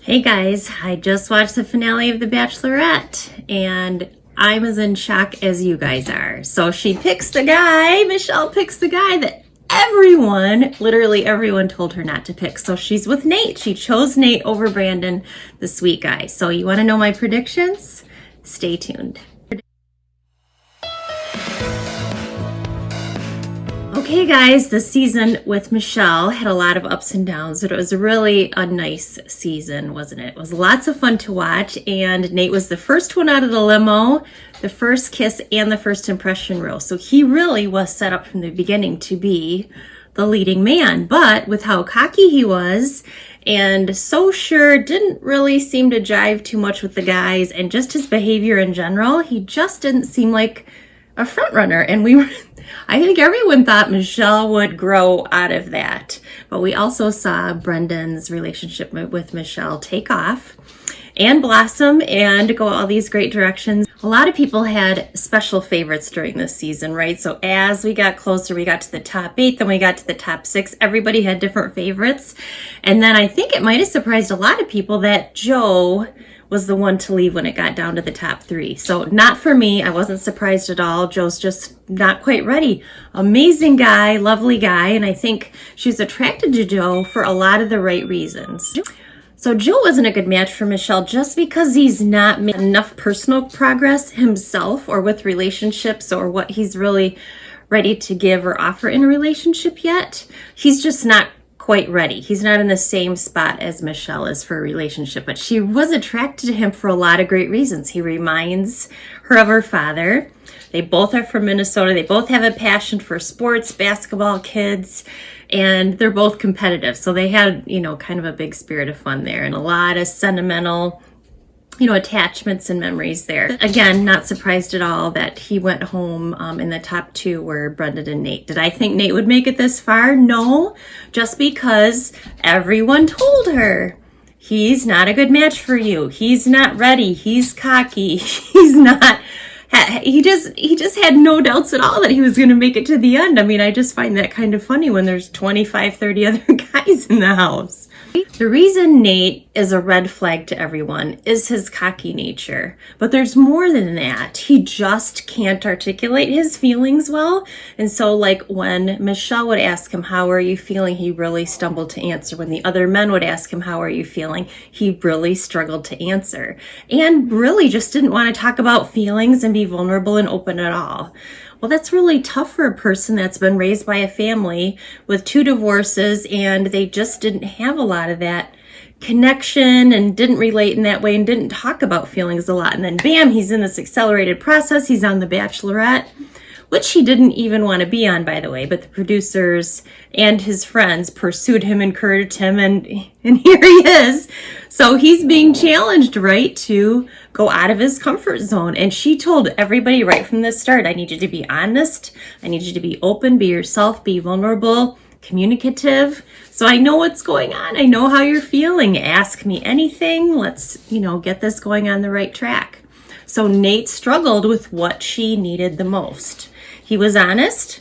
Hey guys, I just watched the finale of The Bachelorette and I'm as in shock as you guys are. So she picks the guy, Michelle picks the guy that everyone, literally everyone told her not to pick. So she's with Nayte. She chose Nayte over Brandon, the sweet guy. So you want to know my predictions? Stay tuned. Okay guys, this season with Michelle had a lot of ups and downs, but it was really a nice season, wasn't it? It was lots of fun to watch, and Nayte was the first one out of the limo, the first kiss, and the first impression reel. So he really was set up from the beginning to be the leading man, but with how cocky he was and so sure, didn't really seem to jive too much with the guys, and just his behavior in general, he just didn't seem like a front runner. And I think everyone thought Michelle would grow out of that. But we also saw Brendan's relationship with Michelle take off and blossom and go all these great directions. A lot of people had special favorites during this season, right? So as we got closer, we got to the top 8, then we got to the top 6. Everybody had different favorites. And then I think it might have surprised a lot of people that Joe was the one to leave when it got down to the top 3. So not for me. I wasn't surprised at all. Joe's just not quite ready. Amazing guy, lovely guy, and I think she's attracted to Joe for a lot of the right reasons. So Joe wasn't a good match for Michelle just because he's not made enough personal progress himself or with relationships or what he's really ready to give or offer in a relationship yet. He's just not quite ready. He's not in the same spot as Michelle is for a relationship, but she was attracted to him for a lot of great reasons. He reminds her of her father. They both are from Minnesota. They both have a passion for sports, basketball, kids, and they're both competitive. So they had, kind of a big spirit of fun there and a lot of sentimental attachments and memories there. Again, not surprised at all that he went home in the top 2 were Brendan and Nayte. Did I think Nayte would make it this far? No, just because everyone told her he's not a good match for you. He's not ready. He's cocky. He's not. He just had no doubts at all that he was going to make it to the end. I mean, I just find that kind of funny when there's 25, 30 other guys in the house. The reason Nayte is a red flag to everyone is his cocky nature. But there's more than that. He just can't articulate his feelings well. And so like when Michelle would ask him, how are you feeling? He really stumbled to answer. When the other men would ask him, how are you feeling? He really struggled to answer. And really just didn't want to talk about feelings and be vulnerable and open at all. Well, that's really tough for a person that's been raised by a family with 2 divorces and they just didn't have a lot of that connection and didn't relate in that way and didn't talk about feelings a lot. And then bam, he's in this accelerated process. He's on The Bachelorette, which he didn't even want to be on, by the way, but the producers and his friends pursued him, encouraged him, and here he is. So he's being challenged, right, to go out of his comfort zone. And she told everybody right from the start, I need you to be honest. I need you to be open, be yourself, be vulnerable, communicative. So I know what's going on. I know how you're feeling. Ask me anything. Let's, get this going on the right track. So Nayte struggled with what she needed the most. He was honest,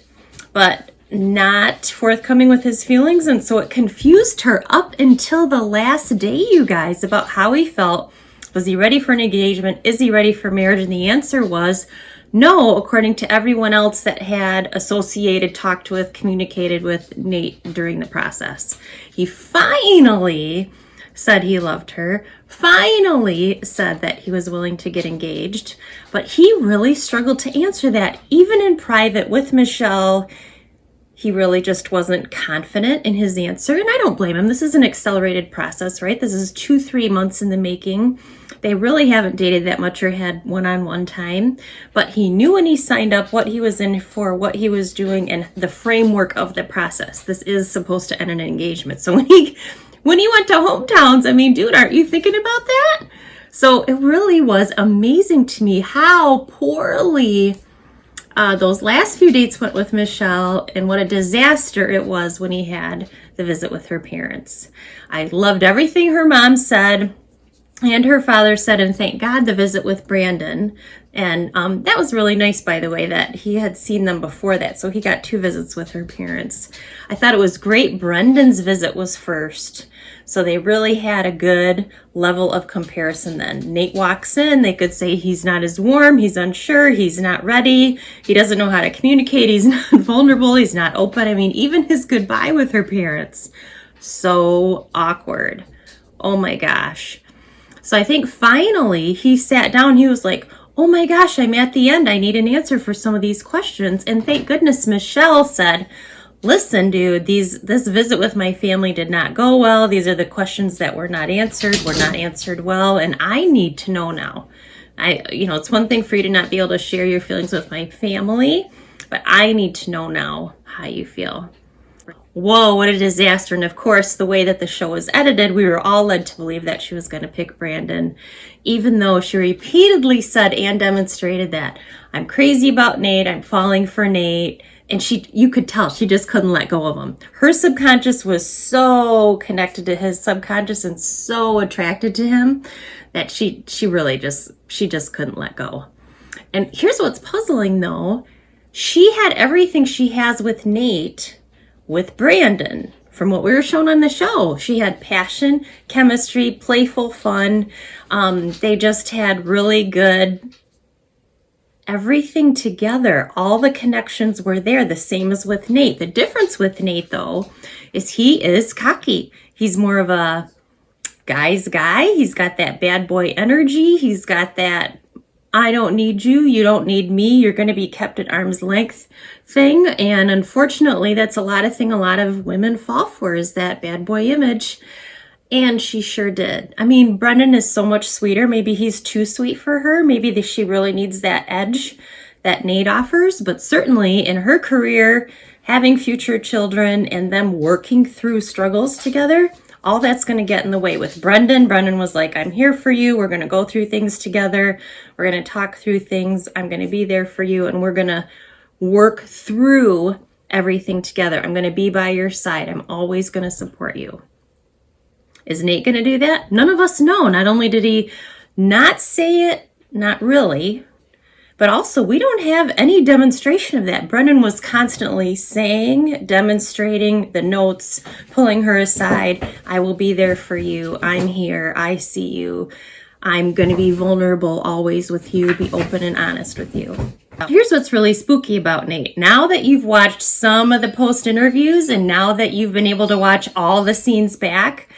but not forthcoming with his feelings, and so it confused her up until the last day, you guys, about how he felt. Was he ready for an engagement? Is he ready for marriage? And the answer was no, according to everyone else that had associated, talked with, communicated with Nayte during the process. He finally said he loved her, finally said that he was willing to get engaged, but he really struggled to answer that. Even in private with Michelle, he really just wasn't confident in his answer, and I don't blame him. This is an accelerated process, right? This is 2-3 months in the making. They really haven't dated that much or had one-on-one time, but he knew when he signed up what he was in for, what he was doing, and the framework of the process. This is supposed to end an engagement. So when he went to hometowns, I mean, dude, aren't you thinking about that? So it really was amazing to me how poorly those last few dates went with Michelle and what a disaster it was when he had the visit with her parents. I loved everything her mom said and her father said, and thank God the visit with Brandon. And that was really nice, by the way, that he had seen them before that. So he got 2 visits with her parents. I thought it was great. Brendan's visit was first. So they really had a good level of comparison then. Nayte walks in, they could say he's not as warm, he's unsure, he's not ready, he doesn't know how to communicate, he's not vulnerable, he's not open. I mean, even his goodbye with her parents, so awkward. Oh my gosh. So I think finally he sat down, he was like, oh my gosh, I'm at the end. I need an answer for some of these questions. And thank goodness Michelle said, listen, dude, this visit with my family did not go well. These are the questions that were not answered well, and I need to know now. It's one thing for you to not be able to share your feelings with my family, but I need to know now how you feel. Whoa, what a disaster. And of course, the way that the show was edited, we were all led to believe that she was going to pick Brandon, even though she repeatedly said and demonstrated that I'm crazy about Nayte, I'm falling for Nayte. And you could tell she just couldn't let go of him. Her subconscious was so connected to his subconscious and so attracted to him that she just couldn't let go. And here's what's puzzling though. She had everything she has with Nayte with Brandon. From what we were shown on the show, she had passion, chemistry, playful fun. They just had really good everything together. All the connections were there, the same as with Nayte. The difference with Nayte, though, is he is cocky. He's more of a guy's guy. He's got that bad boy energy. He's got that, I don't need you, you don't need me, you're going to be kept at arm's length thing. And unfortunately, that's a lot of women fall for, is that bad boy image. And she sure did. I mean, Brendan is so much sweeter. Maybe he's too sweet for her. Maybe she really needs that edge that Nayte offers. But certainly in her career, having future children and them working through struggles together, all that's going to get in the way with Brendan. Brendan was like, I'm here for you. We're going to go through things together. We're going to talk through things. I'm going to be there for you. And we're going to work through everything together. I'm going to be by your side. I'm always going to support you. Is Nayte going to do that? None of us know. Not only did he not say it, not really, but also we don't have any demonstration of that. Brendan was constantly saying, demonstrating the notes, pulling her aside. I will be there for you. I'm here. I see you. I'm going to be vulnerable always with you, be open and honest with you. Here's what's really spooky about Nayte. Now that you've watched some of the post interviews and now that you've been able to watch all the scenes back,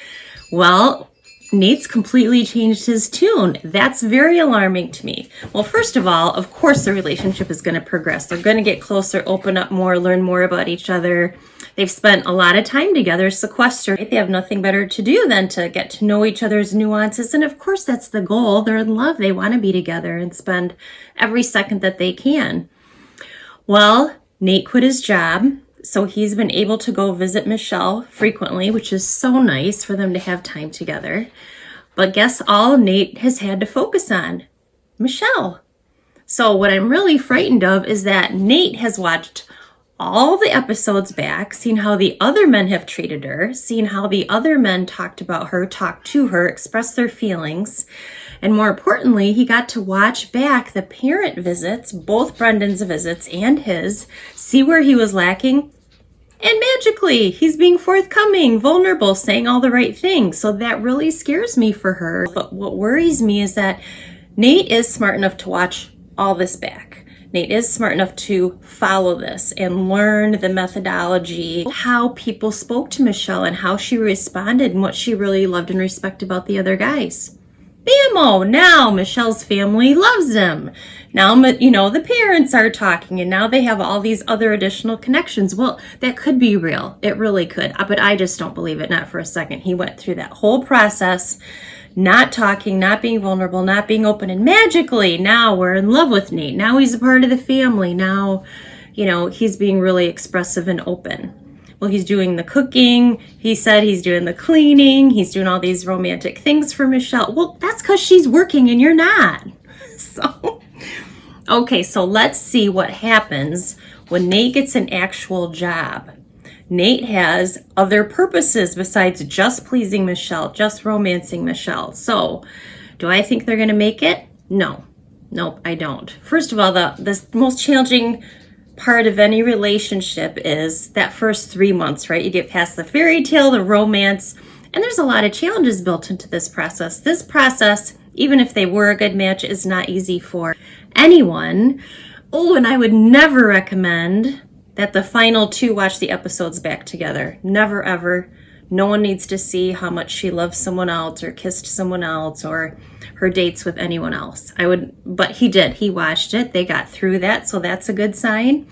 well, Nayte's completely changed his tune. That's very alarming to me. Well, first of all, of course, the relationship is going to progress. They're going to get closer, open up more, learn more about each other. They've spent a lot of time together, sequestered. They have nothing better to do than to get to know each other's nuances. And of course, that's the goal. They're in love. They want to be together and spend every second that they can. Well, Nayte quit his job. So he's been able to go visit Michelle frequently, which is so nice for them to have time together. But guess all Nayte has had to focus on? Michelle. So what I'm really frightened of is that Nayte has watched all the episodes back, seen how the other men have treated her, seen how the other men talked about her, talked to her, expressed their feelings. And more importantly, he got to watch back the parent visits, both Brendan's visits and his, see where he was lacking. And magically, he's being forthcoming, vulnerable, saying all the right things. So that really scares me for her. But what worries me is that Nayte is smart enough to watch all this back. Nayte is smart enough to follow this and learn the methodology, how people spoke to Michelle and how she responded and what she really loved and respected about the other guys. Bammo! Now Michelle's family loves him. Now, the parents are talking and now they have all these other additional connections. Well, that could be real. It really could. But I just don't believe it, not for a second. He went through that whole process, not talking, not being vulnerable, not being open. And magically, now we're in love with Nayte. Now he's a part of the family. Now, he's being really expressive and open. Well, he's doing the cooking. He said he's doing the cleaning. He's doing all these romantic things for Michelle. Well, that's because she's working and you're not. Okay, so let's see what happens when Nayte gets an actual job. Nayte has other purposes besides just pleasing Michelle, just romancing Michelle. So, do I think they're going to make it? No. Nope, I don't. First of all, the most challenging part of any relationship is that first 3 months, right? You get past the fairy tale, the romance, And there's a lot of challenges built into this process. This process, even if they were a good match, is not easy for anyone. Oh, and I would never recommend that the final two watch the episodes back together. Never, ever. No one needs to see how much she loves someone else or kissed someone else or her dates with anyone else. But he did. He watched it. They got through that, so that's a good sign.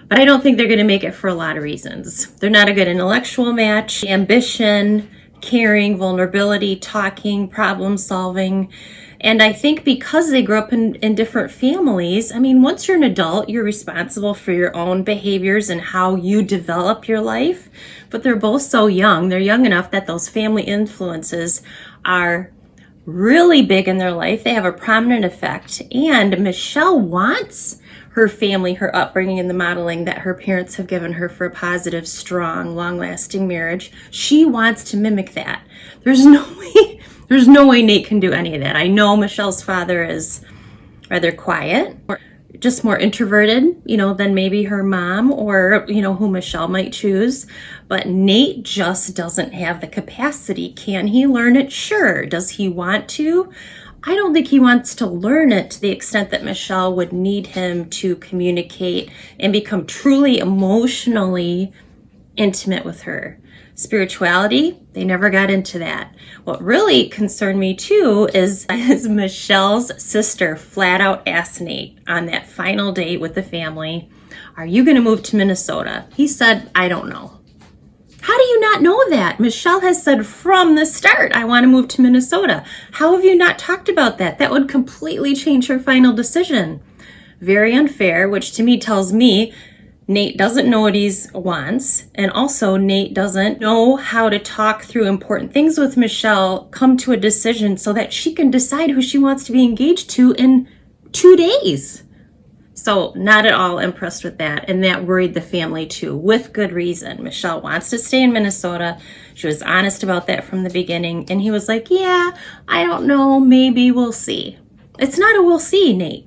But I don't think they're going to make it for a lot of reasons. They're not a good intellectual match. Ambition, caring, vulnerability, talking, problem solving. And I think because they grew up in different families, I mean, once you're an adult, you're responsible for your own behaviors and how you develop your life. But they're both so young. They're young enough that those family influences are really big in their life. They have a prominent effect. And Michelle wants her family, her upbringing, and the modeling that her parents have given her for a positive, strong, long-lasting marriage. She wants to mimic that. There's no way Nayte can do any of that. I know Michelle's father is rather quiet, or just more introverted, than maybe her mom or, who Michelle might choose. But Nayte just doesn't have the capacity. Can he learn it? Sure. Does he want to? I don't think he wants to learn it to the extent that Michelle would need him to communicate and become truly emotionally intimate with her. Spirituality, they never got into that. What really concerned me too is Michelle's sister flat out asked Nayte on that final date with the family, "Are you going to move to Minnesota?" He said, "I don't know." How do you not know that? Michelle has said from the start, "I want to move to Minnesota." How have you not talked about that? That would completely change her final decision. Very unfair, which to me tells me Nayte doesn't know what he wants. And also Nayte doesn't know how to talk through important things with Michelle, come to a decision so that she can decide who she wants to be engaged to in 2 days. So not at all impressed with that. And that worried the family too, with good reason. Michelle wants to stay in Minnesota. She was honest about that from the beginning. And he was like, "Yeah, I don't know. Maybe we'll see." It's not a "we'll see," Nayte.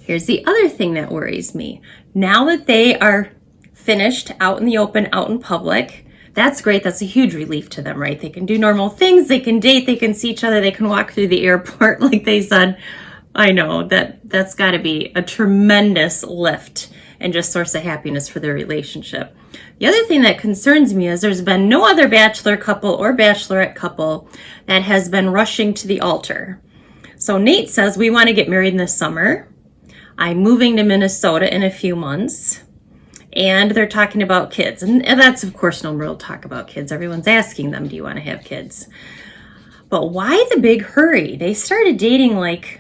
Here's the other thing that worries me. Now that they are finished out in the open, out in public, that's great. That's a huge relief to them, right? They can do normal things. They can date. They can see each other. They can walk through the airport like they said. I know that's got to be a tremendous lift and just source of happiness for their relationship. The other thing that concerns me is there's been no other bachelor couple or bachelorette couple that has been rushing to the altar. So Nayte says, "We want to get married in the summer. I'm moving to Minnesota in a few months." And they're talking about kids. And that's, of course, no real talk about kids. Everyone's asking them, "Do you want to have kids?" But why the big hurry? They started dating like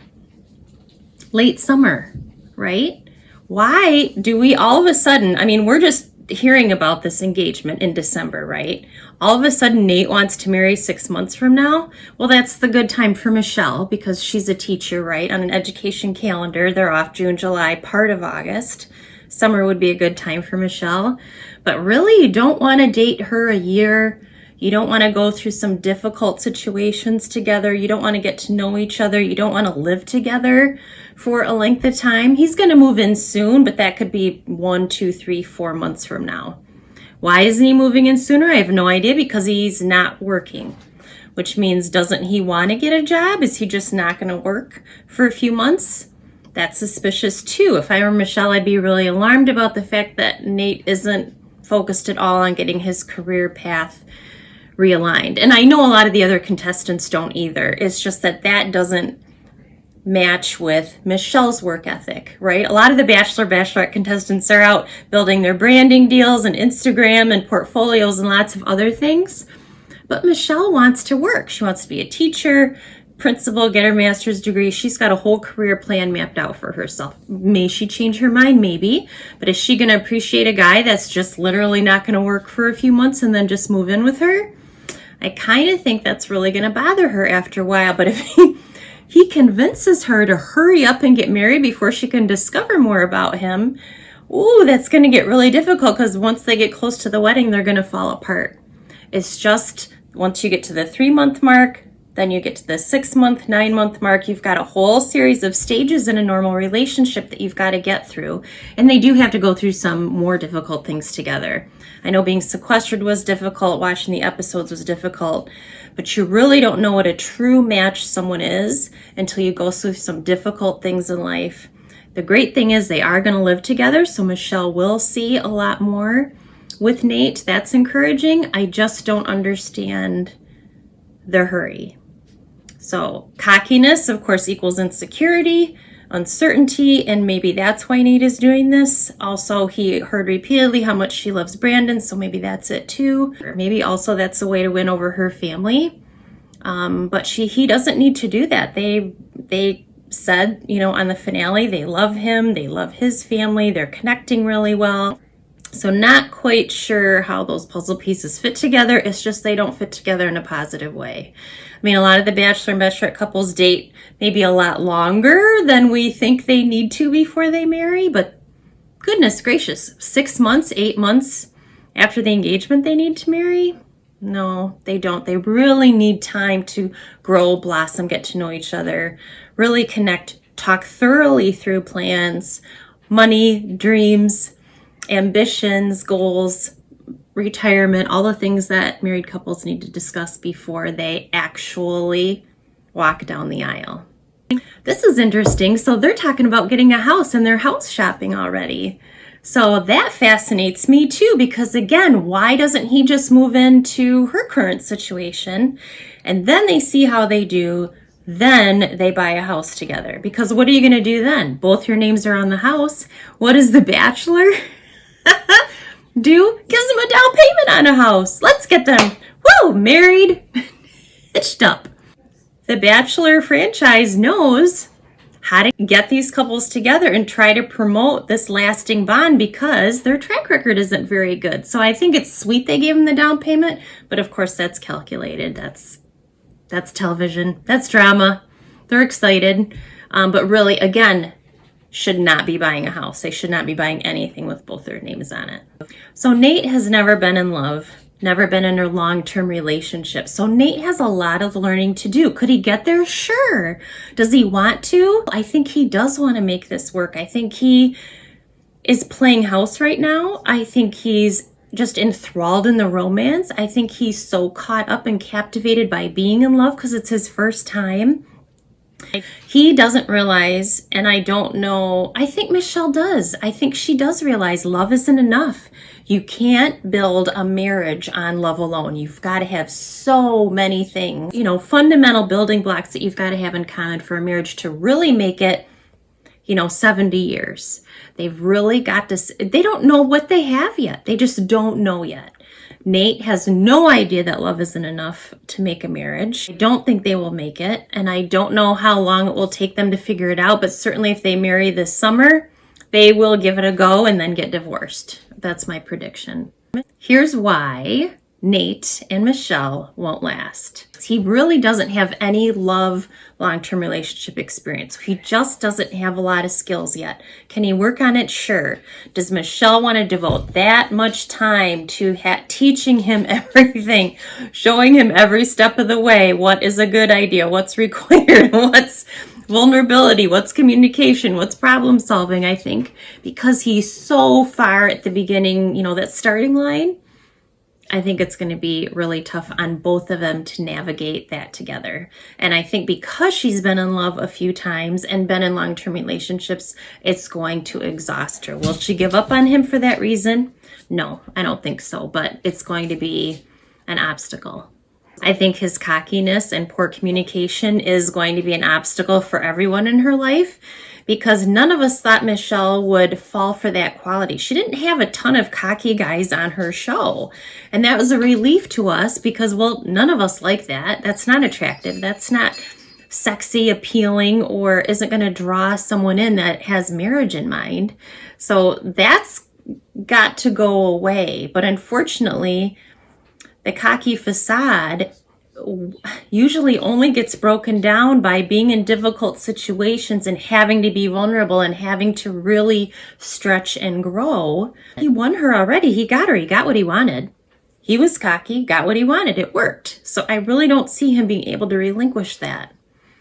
late summer, right? Why do we all of a sudden, I mean, we're just hearing about this engagement in December, right? All of a sudden Nayte wants to marry 6 months from now. Well, that's the good time for Michelle because she's a teacher, right? On an education calendar, they're off June, July, part of August. Summer would be a good time for Michelle. But really, you don't want to date her a year. You don't want to go through some difficult situations together. You don't want to get to know each other. You don't want to live together for a length of time. He's going to move in soon, but that could be 1, 2, 3, 4 months from now. Why isn't he moving in sooner? I have no idea, because he's not working, which means doesn't he want to get a job? Is he just not going to work for a few months? That's suspicious too. If I were Michelle, I'd be really alarmed about the fact that Nayte isn't focused at all on getting his career path realigned. And I know a lot of the other contestants don't either. It's just that doesn't match with Michelle's work ethic, right? A lot of the Bachelorette contestants are out building their branding deals and Instagram and portfolios and lots of other things. But Michelle wants to work. She wants to be a teacher, principal, get her master's degree. She's got a whole career plan mapped out for herself. May she change her mind? Maybe. But is she going to appreciate a guy that's just literally not going to work for a few months and then just move in with her? I kind of think that's really going to bother her after a while. But if he convinces her to hurry up and get married before she can discover more about him, ooh, that's going to get really difficult, because once they get close to the wedding, they're going to fall apart. It's just once you get to the 3-month mark, Then you get to the 6-month, 9-month mark. You've got a whole series of stages in a normal relationship that you've got to get through. And they do have to go through some more difficult things together. I know being sequestered was difficult, watching the episodes was difficult, but you really don't know what a true match someone is until you go through some difficult things in life. The great thing is they are going to live together, so Michelle will see a lot more with Nayte. That's encouraging. I just don't understand the hurry. So cockiness, of course, equals insecurity, uncertainty, and maybe that's why Nayte is doing this. Also, he heard repeatedly how much she loves Brandon, so maybe that's it too. Or maybe also that's a way to win over her family. But he doesn't need to do that. They said, you know, on the finale, they love him, they love his family, they're connecting really well. So not quite sure how those puzzle pieces fit together. It's just they don't fit together in a positive way. I mean, a lot of the Bachelor and Bachelorette couples date maybe a lot longer than we think they need to before they marry, but goodness gracious, 6 months, 8 months after the engagement they need to marry? No, they don't. They really need time to grow, blossom, get to know each other, really connect, talk thoroughly through plans, money, dreams, ambitions, goals, retirement, all the things that married couples need to discuss before they actually walk down the aisle. This is interesting. So they're talking about getting a house and they're house shopping already. So that fascinates me too, because again, why doesn't he just move into her current situation and then they see how they do, then they buy a house together? Because what are you going to do then? Both your names are on the house. What does the Bachelor do? Gives them a down payment on a house. Let's get them, married, hitched up. The Bachelor franchise knows how to get these couples together and try to promote this lasting bond because their track record isn't very good. So I think it's sweet they gave them the down payment, but of course that's calculated. That's television. That's drama. They're excited. But really, again, should not be buying a house. They should not be buying anything with both their names on it. So Nayte has never been in love, never been in a long-term relationship. So Nayte has a lot of learning to do. Could he get there? Sure. Does he want to? I think he does want to make this work. I think he is playing house right now. I think he's just enthralled in the romance. I think he's so caught up and captivated by being in love because it's his first time. He doesn't realize, and I don't know, I think Michelle does. I think she does realize love isn't enough. You can't build a marriage on love alone. You've got to have so many things, fundamental building blocks that you've got to have in common for a marriage to really make it, 70 years. They've really got to, they don't know what they have yet. They just don't know yet. Nayte has no idea that love isn't enough to make a marriage. I don't think they will make it, and I don't know how long it will take them to figure it out, but certainly if they marry this summer, they will give it a go and then get divorced. That's my prediction. Here's why Nayte and Michelle won't last. He really doesn't have any love, long-term relationship experience. He just doesn't have a lot of skills yet. Can he work on it? Sure. Does Michelle want to devote that much time to teaching him everything, showing him every step of the way? What is a good idea? What's required? What's vulnerability? What's communication? What's problem solving? I think because he's so far at the beginning, that starting line, I think it's going to be really tough on both of them to navigate that together. And I think because she's been in love a few times and been in long-term relationships, it's going to exhaust her. Will she give up on him for that reason? No, I don't think so, but it's going to be an obstacle. I think his cockiness and poor communication is going to be an obstacle for everyone in her life, because none of us thought Michelle would fall for that quality. She didn't have a ton of cocky guys on her show. And that was a relief to us because, none of us like that. That's not attractive. That's not sexy, appealing, or isn't going to draw someone in that has marriage in mind. So that's got to go away. But unfortunately, the cocky facade usually only gets broken down by being in difficult situations and having to be vulnerable and having to really stretch and grow. He won her already. He got her. He got what he wanted. he was cocky, got what he wanted. It worked. So I really don't see him being able to relinquish that.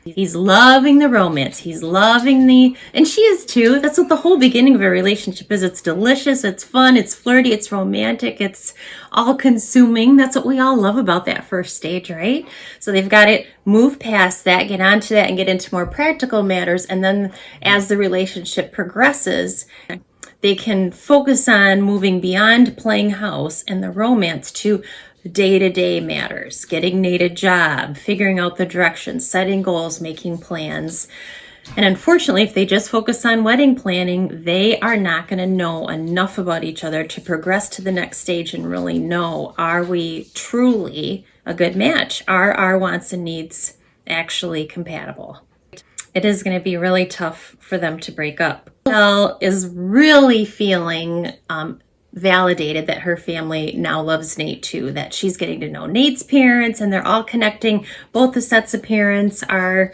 He's loving the romance. He's loving and she is too. That's what the whole beginning of a relationship is. It's delicious. It's fun. It's flirty. It's romantic. It's all consuming. That's what we all love about that first stage, right? So they've got to move past that, get onto that, and get into more practical matters. And then as the relationship progresses, they can focus on moving beyond playing house and the romance to day-to-day matters, getting Nayte a job, figuring out the direction, setting goals, making plans. And unfortunately, if they just focus on wedding planning, they are not going to know enough about each other to progress to the next stage and really know, are we truly a good match? Are our wants and needs actually compatible? It is going to be really tough for them to break up. Michelle is really feeling validated that her family now loves Nayte too, that she's getting to know Nayte's parents and they're all connecting. Both the sets of parents are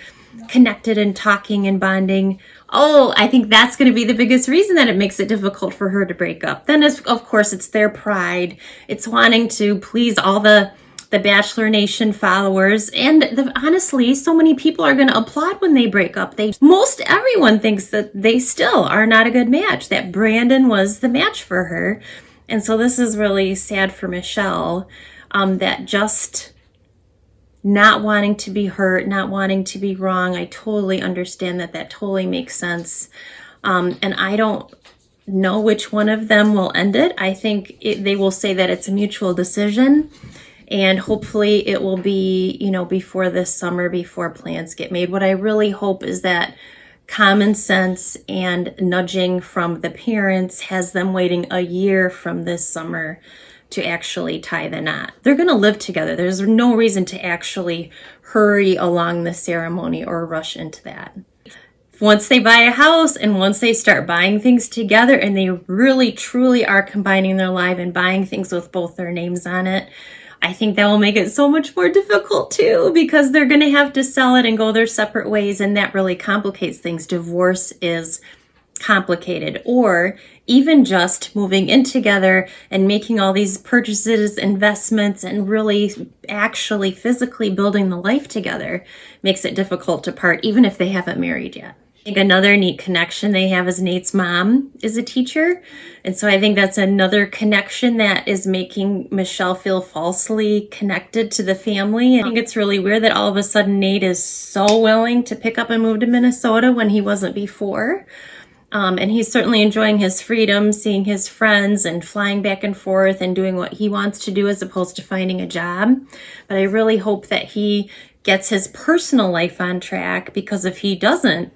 connected and talking and bonding. Oh, I think that's going to be the biggest reason that it makes it difficult for her to break up. Then, of course, it's their pride. It's wanting to please all the Bachelor Nation followers. And honestly, so many people are going to applaud when they break up. Most everyone thinks that they still are not a good match, that Brandon was the match for her. And so this is really sad for Michelle, that just not wanting to be hurt, not wanting to be wrong. I totally understand that. That totally makes sense. And I don't know which one of them will end it. I think they will say that it's a mutual decision. And hopefully it will be, before this summer, before plans get made. What I really hope is that common sense and nudging from the parents has them waiting a year from this summer to actually tie the knot. They're going to live together. There's no reason to actually hurry along the ceremony or rush into that. Once they buy a house and once they start buying things together and they really, truly are combining their life and buying things with both their names on it, I think that will make it so much more difficult too, because they're going to have to sell it and go their separate ways, and that really complicates things. Divorce is complicated. Or even just moving in together and making all these purchases, investments, and really actually physically building the life together makes it difficult to part, even if they haven't married yet. I think another neat connection they have is Nayte's mom is a teacher. And so I think that's another connection that is making Michelle feel falsely connected to the family. I think it's really weird that all of a sudden Nayte is so willing to pick up and move to Minnesota when he wasn't before. And he's certainly enjoying his freedom, seeing his friends and flying back and forth and doing what he wants to do as opposed to finding a job. But I really hope that he gets his personal life on track, because if he doesn't,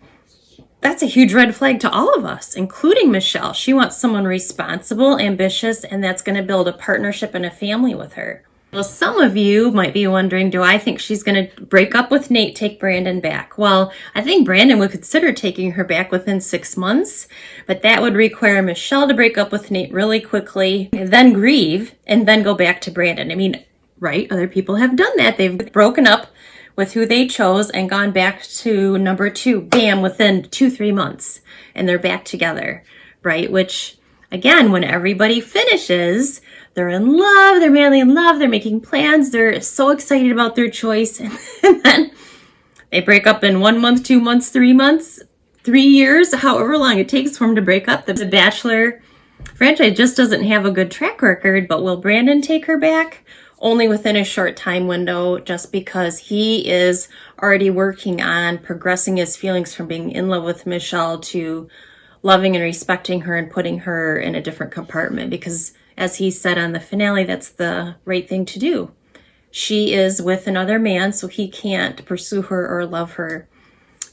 that's a huge red flag to all of us, including Michelle. She wants someone responsible, ambitious, and that's going to build a partnership and a family with her. Well, some of you might be wondering, do I think she's going to break up with Nayte, take Brandon back? Well, I think Brandon would consider taking her back within 6 months, but that would require Michelle to break up with Nayte really quickly, and then grieve, and then go back to Brandon. I mean, right? Other people have done that. They've broken up with who they chose and gone back to number 2, bam, within 2-3 months, and they're back together, right? Which, again, when everybody finishes, they're in love, they're madly in love, they're making plans, they're so excited about their choice, and then they break up in 1 month, 2 months, 3 months, 3 years, however long it takes for them to break up. The Bachelor franchise just doesn't have a good track record, but will Brandon take her back? Only within a short time window, just because he is already working on progressing his feelings from being in love with Michelle to loving and respecting her and putting her in a different compartment, because as he said on the finale, that's the right thing to do. She is with another man, so he can't pursue her or love her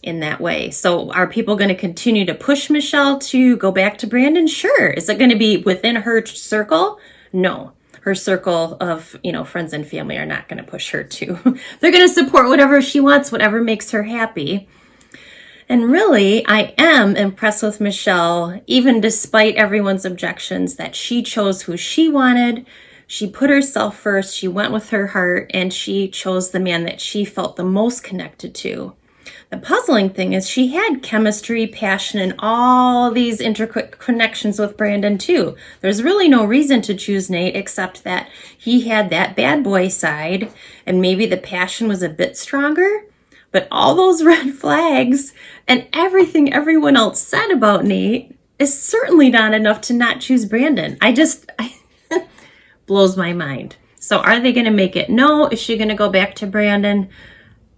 in that way. So are people going to continue to push Michelle to go back to Brandon? Sure. Is it going to be within her circle? No. Her circle of, friends and family are not going to push her to. They're going to support whatever she wants, whatever makes her happy. And really, I am impressed with Michelle, even despite everyone's objections, that she chose who she wanted. She put herself first. She went with her heart, and she chose the man that she felt the most connected to. The puzzling thing is she had chemistry, passion, and all these intricate connections with Brandon too. There's really no reason to choose Nayte except that he had that bad boy side and maybe the passion was a bit stronger. But all those red flags and everything everyone else said about Nayte is certainly not enough to not choose Brandon. Blows my mind. So are they going to make it? No. Is she going to go back to Brandon?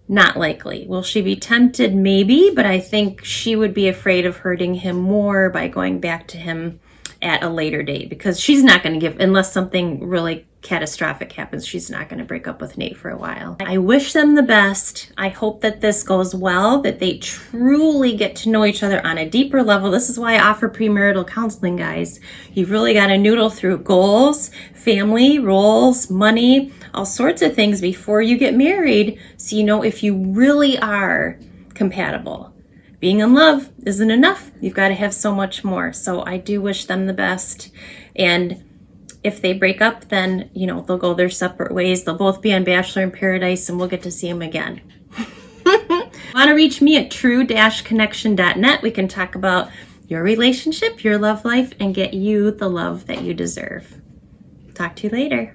Not likely. Will she be tempted? Maybe, but I think she would be afraid of hurting him more by going back to him at a later date, because she's not going to give, unless something really catastrophic happens, she's not going to break up with Nayte for a while. I wish them the best. I hope that this goes well, that they truly get to know each other on a deeper level. This is why I offer premarital counseling, guys. You've really got to noodle through goals, family, roles, money, all sorts of things before you get married, so you know if you really are compatible. Being in love isn't enough. You've got to have so much more. So I do wish them the best. And if they break up, then, you know, they'll go their separate ways. They'll both be on Bachelor in Paradise and we'll get to see them again. Want to reach me at true-connection.net. We can talk about your relationship, your love life, and get you the love that you deserve. Talk to you later.